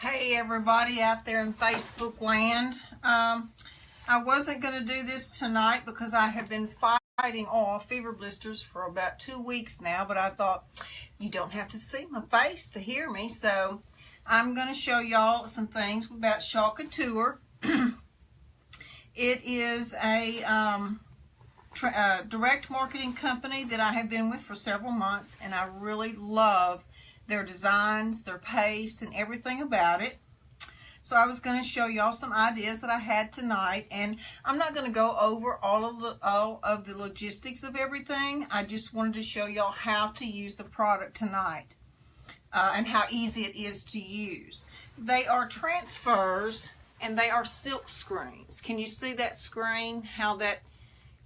Hey everybody out there in Facebook land. I wasn't going to do this tonight because I have been fighting off fever blisters for about 2 weeks now, but I thought you don't have to see my face to hear me, so I'm going to show y'all some things about Chalk Couture. It is a direct marketing company that I have been with for several months, and I really love their designs, their paste, and everything about it. So I was going to show y'all some ideas that I had tonight, and I'm not going to go over all of the logistics of everything. I just wanted to show y'all how to use the product tonight and how easy it is to use. They are transfers and they are silk screens. Can you see that screen, how that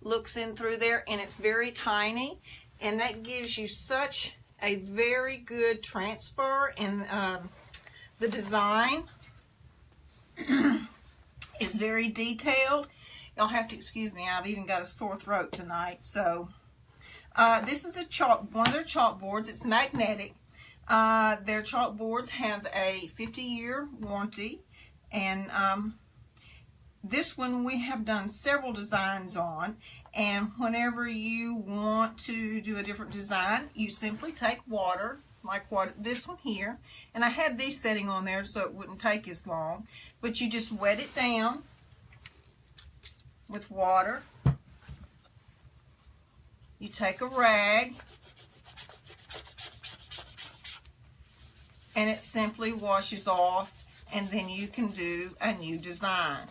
looks in through there? And it's very tiny, and that gives you such a very good transfer. In the design is very detailed. You'll have to excuse me, I've even got a sore throat tonight. So this is one of their chalkboards. It's magnetic. Their chalkboards have a 50-year warranty, and this one we have done several designs on, and whenever you want to do a different design, you simply take water, like this one here, and I had these setting on there so it wouldn't take as long, but you just wet it down with water. You take a rag, and it simply washes off, and then you can do a new design.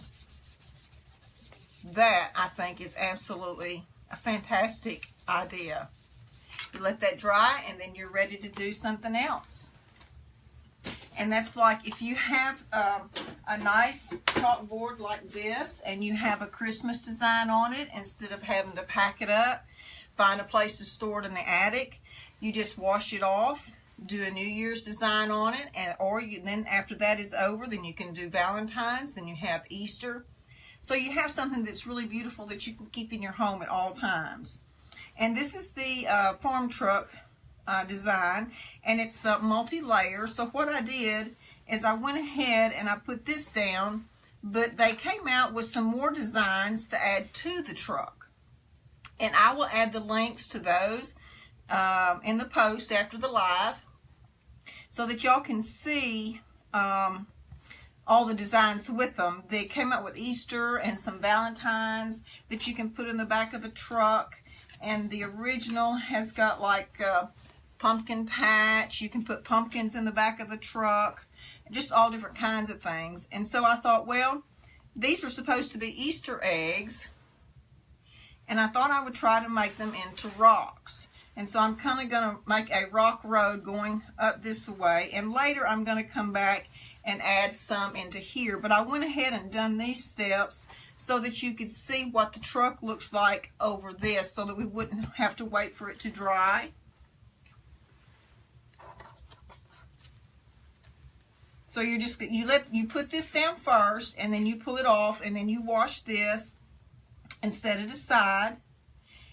That, I think, is absolutely a fantastic idea. You let that dry, and then you're ready to do something else. And that's like if you have a nice chalkboard like this, and you have a Christmas design on it, instead of having to pack it up, find a place to store it in the attic, you just wash it off, do a New Year's design on it, and then after that is over, then you can do Valentine's, then you have Easter. So you have something that's really beautiful that you can keep in your home at all times. And this is the farm truck design, and it's multi-layer. So what I did is I went ahead and I put this down, but they came out with some more designs to add to the truck. And I will add the links to those in the post after the live, so that y'all can see all the designs with them. They came out with Easter and some Valentines that you can put in the back of the truck. And the original has got like pumpkin patch. You can put pumpkins in the back of the truck. Just all different kinds of things. And so I thought, well, these are supposed to be Easter eggs, and I thought I would try to make them into rocks. And so I'm kind of going to make a rock road going up this way, and later I'm going to come back and add some into here. But I went ahead and done these steps so that you could see what the truck looks like over this, so that we wouldn't have to wait for it to dry. So you put this down first, and then you pull it off, and then you wash this and set it aside.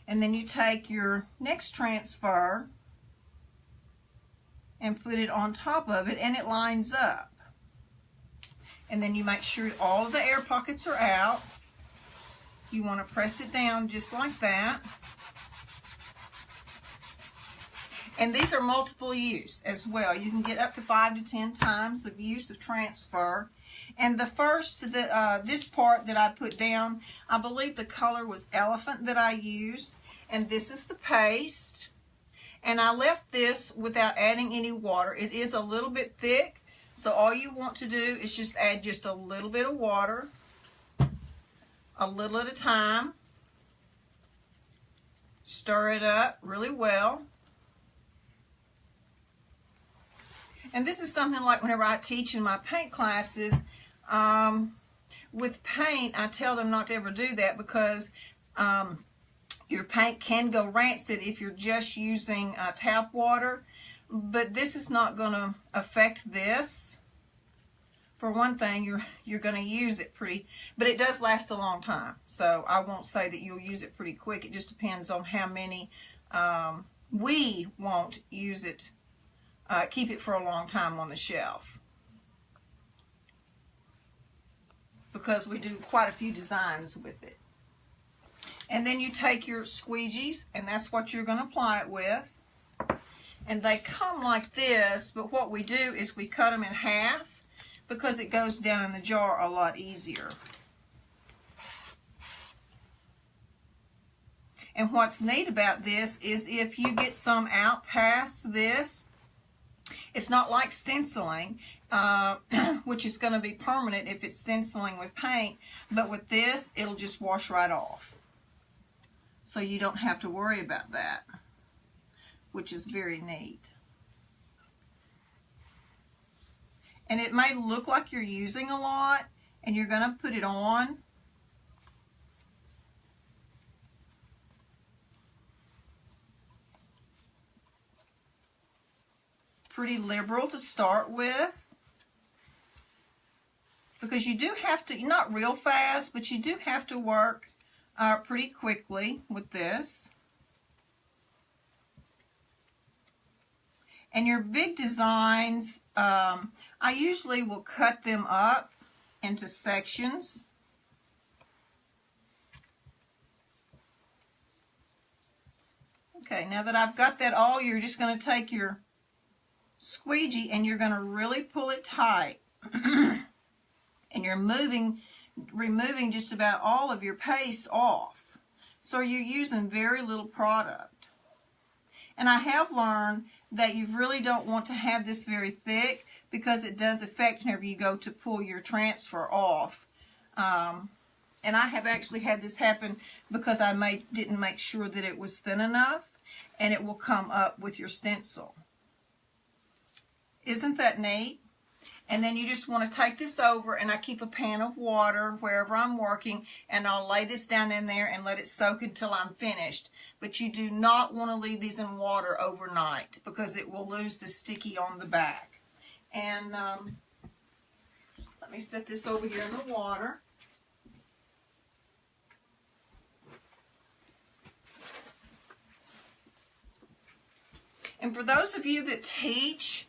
And then you take your next transfer and put it on top of it, and it lines up. And then you make sure all of the air pockets are out. You want to press it down just like that. And these are multiple use as well. You can get up to 5 to 10 times of use of transfer. And the first, this part that I put down, I believe the color was elephant that I used. And this is the paste. And I left this without adding any water. It is a little bit thick. So all you want to do is just add just a little bit of water, a little at a time. Stir it up really well. And this is something like whenever I teach in my paint classes, with paint, I tell them not to ever do that, because your paint can go rancid if you're just using tap water. But this is not going to affect this. For one thing, you're going to use it but it does last a long time. So I won't say that you'll use it pretty quick. It just depends on how many. We won't use it, keep it for a long time on the shelf. because we do quite a few designs with it. And then you take your squeegees, and that's what you're going to apply it with. And they come like this, but what we do is we cut them in half because it goes down in the jar a lot easier. And what's neat about this is if you get some out past this, it's not like stenciling, which is going to be permanent if it's stenciling with paint, but with this, it'll just wash right off. So you don't have to worry about that, which is very neat. And it may look like you're using a lot, and you're going to put it on. Pretty liberal to start with, because you do have to, not real fast, but you do have to work pretty quickly with this. And your big designs, I usually will cut them up into sections. Okay, now that I've got that all, you're just going to take your squeegee and you're going to really pull it tight. And you're removing just about all of your paste off. So you're using very little product. And I have learned that you really don't want to have this very thick because it does affect whenever you go to pull your transfer off. And I have actually had this happen because I didn't make sure that it was thin enough, and it will come up with your stencil. Isn't that neat? And then you just want to take this over, and I keep a pan of water wherever I'm working, and I'll lay this down in there and let it soak until I'm finished. But you do not want to leave these in water overnight because it will lose the sticky on the back. And let me set this over here in the water. And for those of you that teach,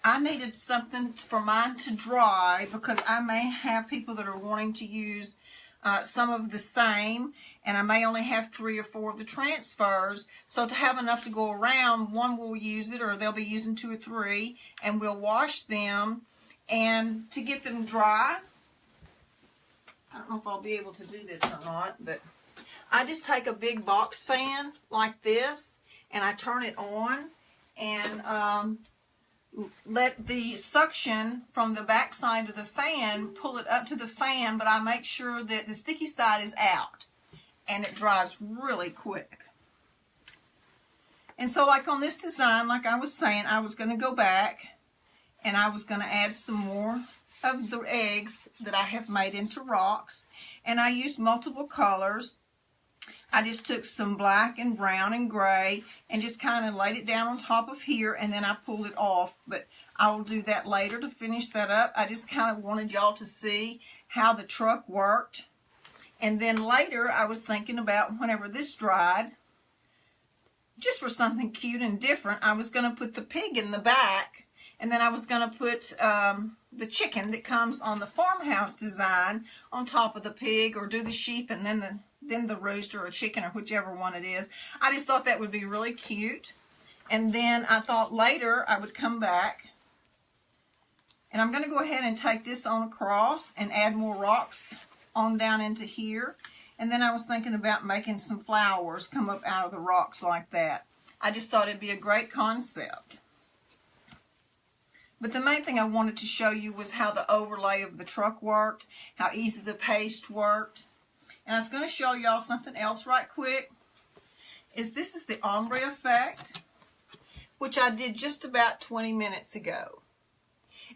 I needed something for mine to dry because I may have people that are wanting to use some of the same, and I may only have 3 or 4 of the transfers. So to have enough to go around, one will use it, or they'll be using 2 or 3, and we'll wash them. And to get them dry, I don't know if I'll be able to do this or not, but I just take a big box fan like this, and I turn it on, and let the suction from the back side of the fan pull it up to the fan, but I make sure that the sticky side is out, and it dries really quick. And so like on this design, like I was saying, I was going to go back and I was going to add some more of the eggs that I have made into rocks, and I used multiple colors. I just took some black and brown and gray and just kind of laid it down on top of here, and then I pulled it off. But I will do that later to finish that up. I just kind of wanted y'all to see how the truck worked. And then later I was thinking about whenever this dried, just for something cute and different, I was going to put the pig in the back, and then I was going to put the chicken that comes on the farmhouse design on top of the pig, or do the sheep and then the rooster or chicken, or whichever one it is. I just thought that would be really cute. And then I thought later I would come back, and I'm going to go ahead and take this on across and add more rocks on down into here. And then I was thinking about making some flowers come up out of the rocks like that. I just thought it'd be a great concept. But the main thing I wanted to show you was how the overlay of the truck worked, how easy the paste worked. And I was going to show y'all something else right quick. This is the ombre effect, which I did just about 20 minutes ago.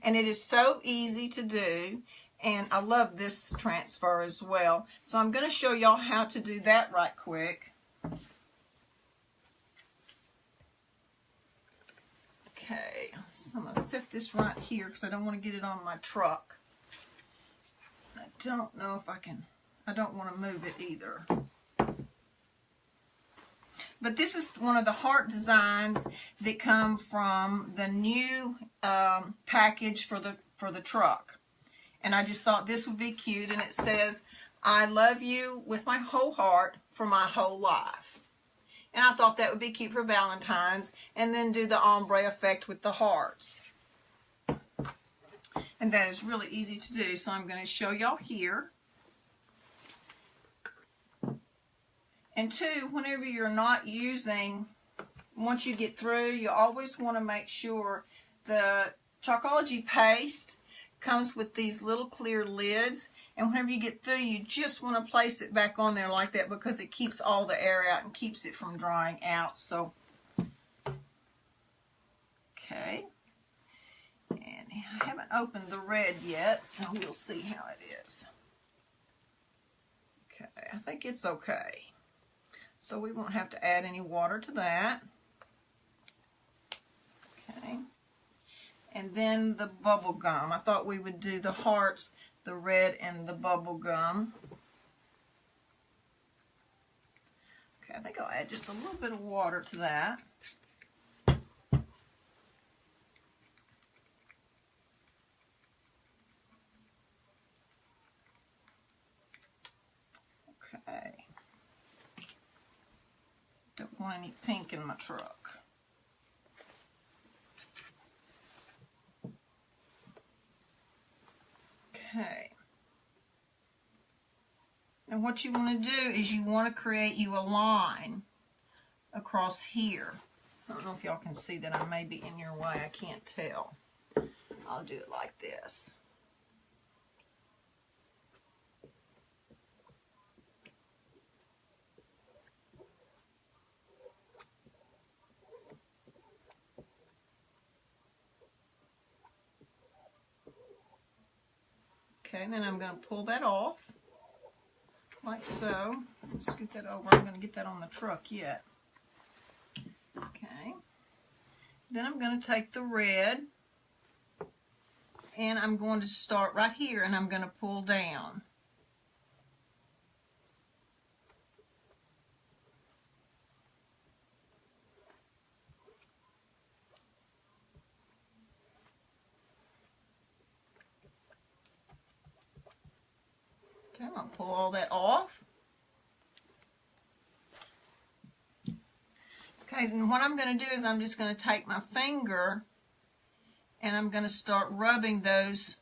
And it is so easy to do, and I love this transfer as well. So I'm going to show y'all how to do that right quick. Okay, so I'm going to set this right here because I don't want to get it on my truck. I don't know if I can. I don't want to move it either. But this is one of the heart designs that come from the new package for the truck. And I just thought this would be cute. And it says, I love you with my whole heart for my whole life. And I thought that would be cute for Valentine's. And then do the ombre effect with the hearts. And that is really easy to do. So I'm going to show y'all here. And two, whenever you're not using, once you get through, you always want to make sure the Chalkology paste comes with these little clear lids. And whenever you get through, you just want to place it back on there like that because it keeps all the air out and keeps it from drying out. So, okay. And I haven't opened the red yet, so we'll see how it is. Okay, I think it's okay. So we won't have to add any water to that. Okay. And then the bubble gum. I thought we would do the hearts, the red, and the bubble gum. Okay, I think I'll add just a little bit of water to that. Okay. Don't want any pink in my truck. Okay. And what you want to do is you want to create you a line across here. I don't know if y'all can see that. I may be in your way. I can't tell. I'll do it like this. Okay, then I'm going to pull that off, like so. Scoot that over. I'm going to get that on the truck yet. Okay. Then I'm going to take the red, and I'm going to start right here, and I'm going to pull down. Okay, I'm going to pull all that off. Okay, and what I'm going to do is I'm just going to take my finger and I'm going to start rubbing those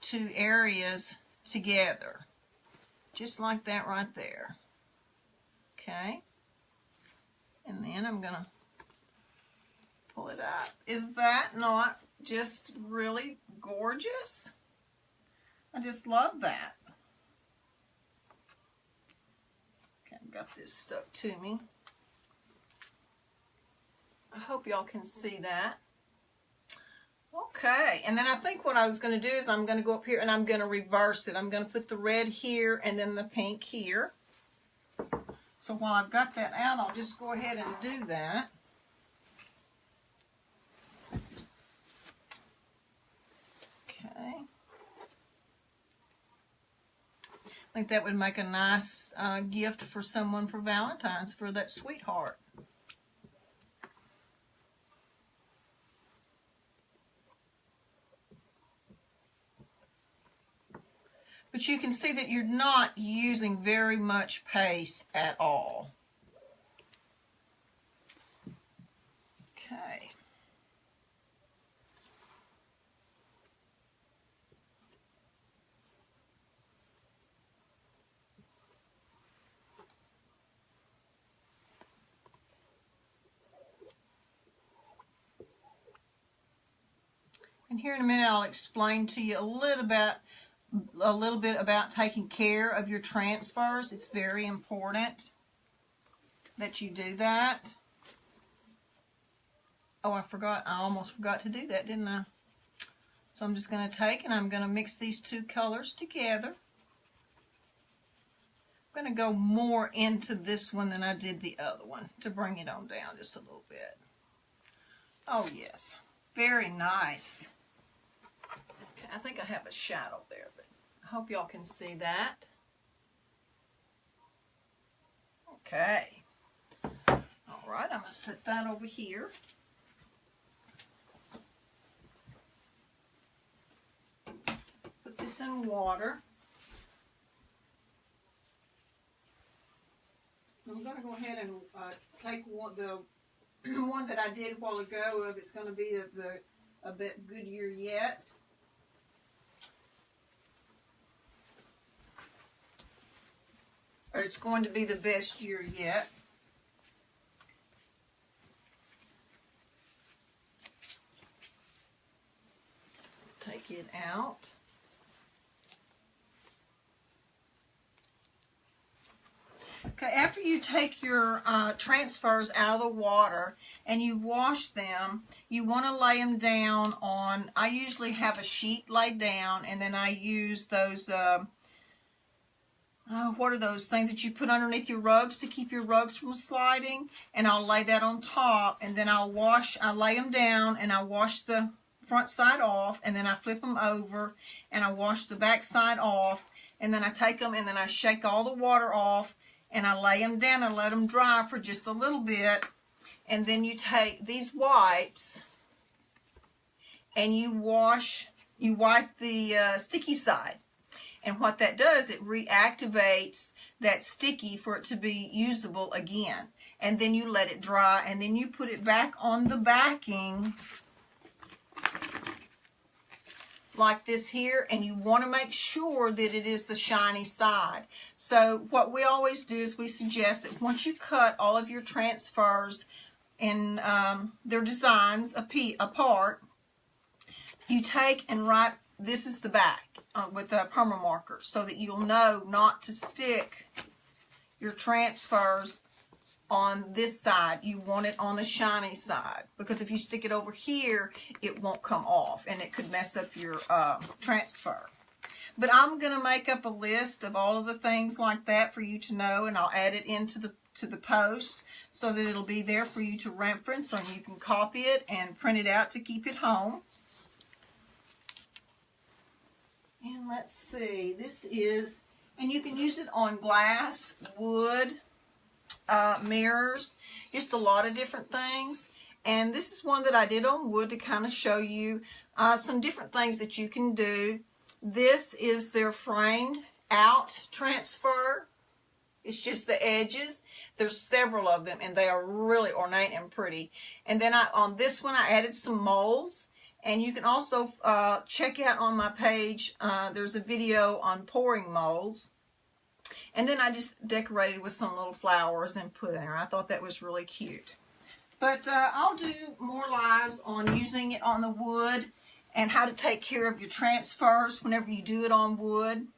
two areas together. Just like that right there. Okay. And then I'm going to pull it up. Is that not just really gorgeous? I just love that. Okay, I've got this stuck to me. I hope y'all can see that. Okay, and then I think what I was going to do is I'm going to go up here and I'm going to reverse it. I'm going to put the red here and then the pink here. So while I've got that out, I'll just go ahead and do that. Okay. I think that would make a nice gift for someone for Valentine's, for that sweetheart. But you can see that you're not using very much paste at all. Okay. And here in a minute I'll explain to you a little bit about taking care of your transfers. It's very important that you do that. Oh, I almost forgot to do that, didn't I? So I'm just going to take and I'm going to mix these two colors together. I'm going to go more into this one than I did the other one to bring it on down just a little bit. Oh yes, very nice. Okay, I think I have a shadow there, but I hope y'all can see that. Okay. All right, I'm going to set that over here. Put this this in water. I'm going to go ahead and take the one that I did a while ago of it's going to be a bit Goodyear Yet. Or it's going to be the best year yet. Take it out. Okay, after you take your transfers out of the water and you've washed them, you want to lay them down on, I usually have a sheet laid down, and then I use those, what are those things that you put underneath your rugs to keep your rugs from sliding? And I'll lay that on top, and then I lay them down, and I wash the front side off, and then I flip them over, and I wash the back side off, and then I take them, and then I shake all the water off, and I lay them down and let them dry for just a little bit. And then you take these wipes and you wipe the sticky side. And what that does, it reactivates that sticky for it to be usable again. And then you let it dry, and then you put it back on the backing like this here, and you want to make sure that it is the shiny side. So what we always do is we suggest that once you cut all of your transfers in their designs apart, you take and write, this is the back with a perma marker, so that you'll know not to stick your transfers on this side. You want it on the shiny side, because if you stick it over here, it won't come off, and it could mess up your transfer. But I'm going to make up a list of all of the things like that for you to know, and I'll add it into the post so that it'll be there for you to reference, or you can copy it and print it out to keep it home. And let's see, this is, and you can use it on glass, wood, mirrors, just a lot of different things. And this is one that I did on wood to kind of show you some different things that you can do. This is their framed out transfer. It's just the edges. There's several of them, and they are really ornate and pretty. And then on this one, I added some molds. And you can also check out on my page, there's a video on pouring molds. And then I just decorated with some little flowers and put in there. I thought that was really cute. But I'll do more lives on using it on the wood and how to take care of your transfers whenever you do it on wood.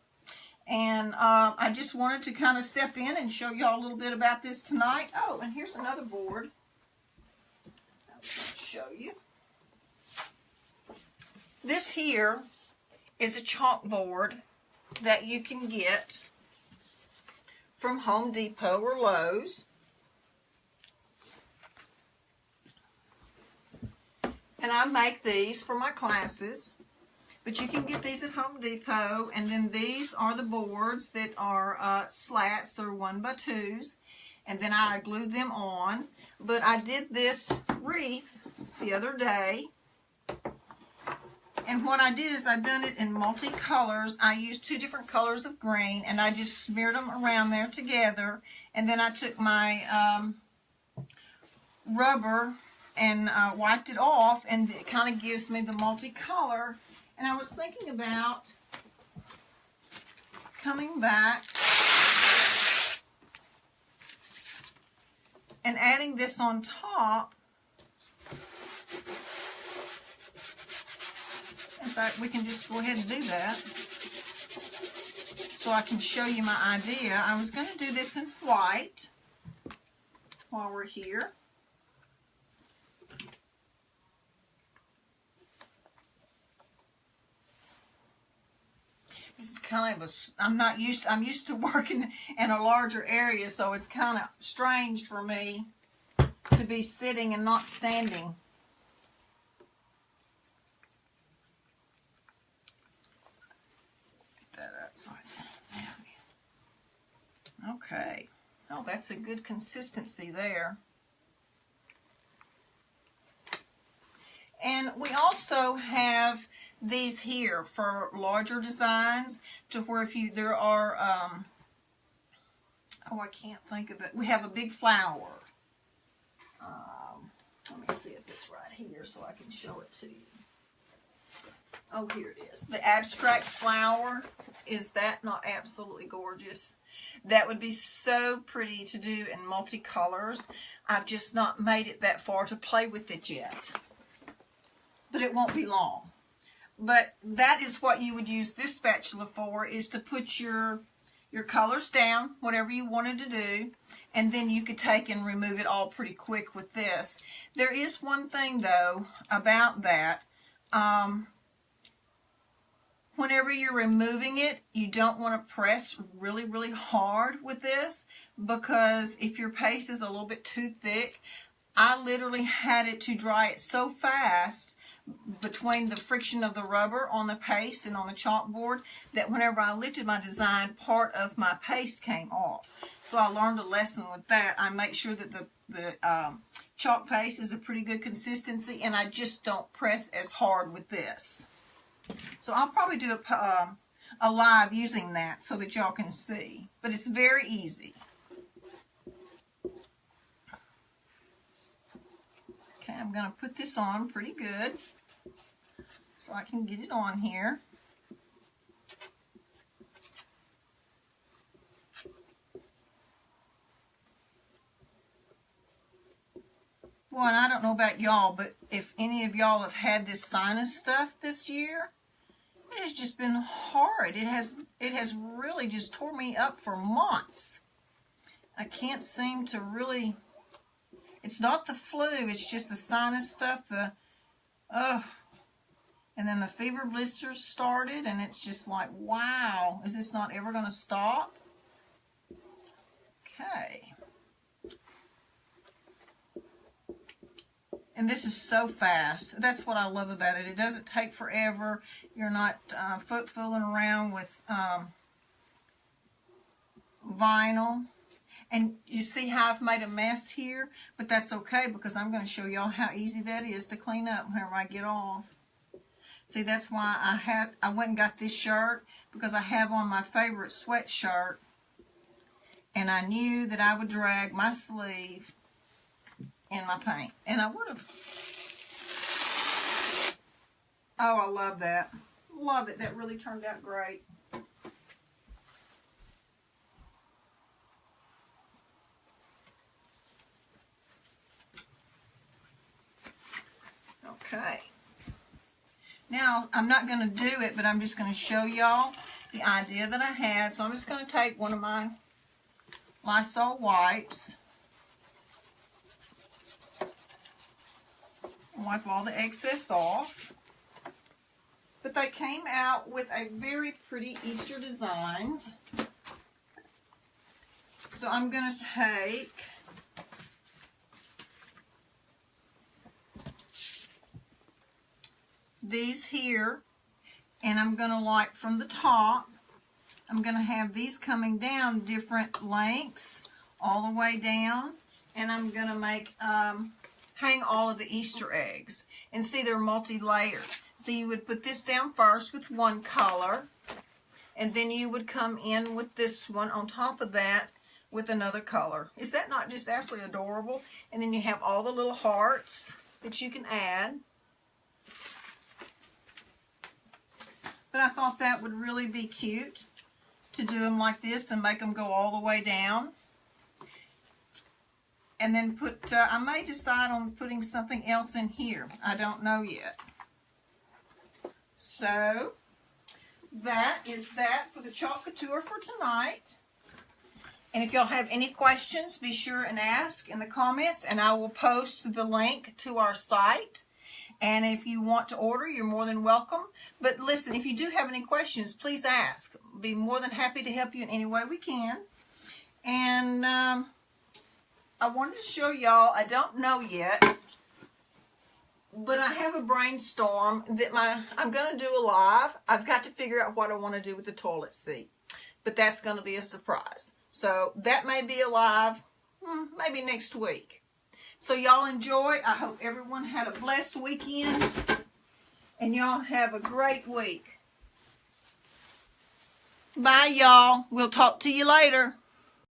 And I just wanted to kind of step in and show y'all a little bit about this tonight. Oh, and here's another board I was going to show you. This here is a chalkboard that you can get from Home Depot or Lowe's. And I make these for my classes, but you can get these at Home Depot. And then these are the boards that are slats. They're 1x2s, and then I glued them on. But I did this wreath the other day. And what I did is I done it in multi-colors. I used 2 different colors of green, and I just smeared them around there together. And then I took my rubber and wiped it off, and it kind of gives me the multicolor. And I was thinking about coming back and adding this on top. In fact, we can just go ahead and do that so I can show you my idea. I was going to do this in white while we're here. This is kind of I'm used to working in a larger area, so it's kind of strange for me to be sitting and not standing. So it's okay. Oh, that's a good consistency there. And we also have these here for larger designs, to where if you, there are, oh, I can't think of it. We have a big flower. Let me see if it's right here so I can show it to you. Oh, here it is. The abstract flower. Is that not absolutely gorgeous? That would be so pretty to do in multicolors. I've just not made it that far to play with it yet. But it won't be long. But that is what you would use this spatula for, is to put your colors down, whatever you wanted to do, and then you could take and remove it all pretty quick with this. There is one thing, though, about that. Whenever you're removing it, you don't want to press really, really hard with this, because if your paste is a little bit too thick, I literally had it to dry it so fast between the friction of the rubber on the paste and on the chalkboard that whenever I lifted my design, part of my paste came off. So I learned a lesson with that. I make sure that the chalk paste is a pretty good consistency, and I just don't press as hard with this. So I'll probably do a live using that so that y'all can see. But it's very easy. Okay, I'm going to put this on pretty good so I can get it on here. Well, and I don't know about y'all, but if any of y'all have had this sinus stuff this year, it has just been horrid. It has really just tore me up for months. I can't seem to really, it's not the flu, it's just the sinus stuff, and then the fever blisters started, and it's just like, wow, is this not ever going to stop? Okay. And this is so fast. That's what I love about it. It doesn't take forever. You're not fooling around with vinyl. And you see how I've made a mess here? But that's okay, because I'm going to show y'all how easy that is to clean up whenever I get off. See, that's why I went and got this shirt, because I have on my favorite sweatshirt, and I knew that I would drag my sleeve in my paint, and I would have. Oh, I love that. Love it. That really turned out great. Okay. Now, I'm not going to do it, but I'm just going to show y'all the idea that I had. So I'm just going to take one of my Lysol wipes, wipe all the excess off. But they came out with a very pretty Easter designs. So I'm going to take these here, and I'm going to, like, from the top, I'm going to have these coming down different lengths all the way down, and I'm going to make hang all of the Easter eggs. And see, they're multi-layered. So you would put this down first with one color, and then you would come in with this one on top of that with another color. Is that not just absolutely adorable? And then you have all the little hearts that you can add. But I thought that would really be cute to do them like this and make them go all the way down. And then put, I may decide on putting something else in here. I don't know yet. So, that is that for the Chalk Couture for tonight. And if y'all have any questions, be sure and ask in the comments, and I will post the link to our site. And if you want to order, you're more than welcome. But listen, if you do have any questions, please ask. We'll be more than happy to help you in any way we can. And I wanted to show y'all, I don't know yet, but I have a brainstorm that I'm going to do a live. I've got to figure out what I want to do with the toilet seat. But that's going to be a surprise. So that may be a live, maybe next week. So y'all enjoy. I hope everyone had a blessed weekend. And y'all have a great week. Bye, y'all. We'll talk to you later.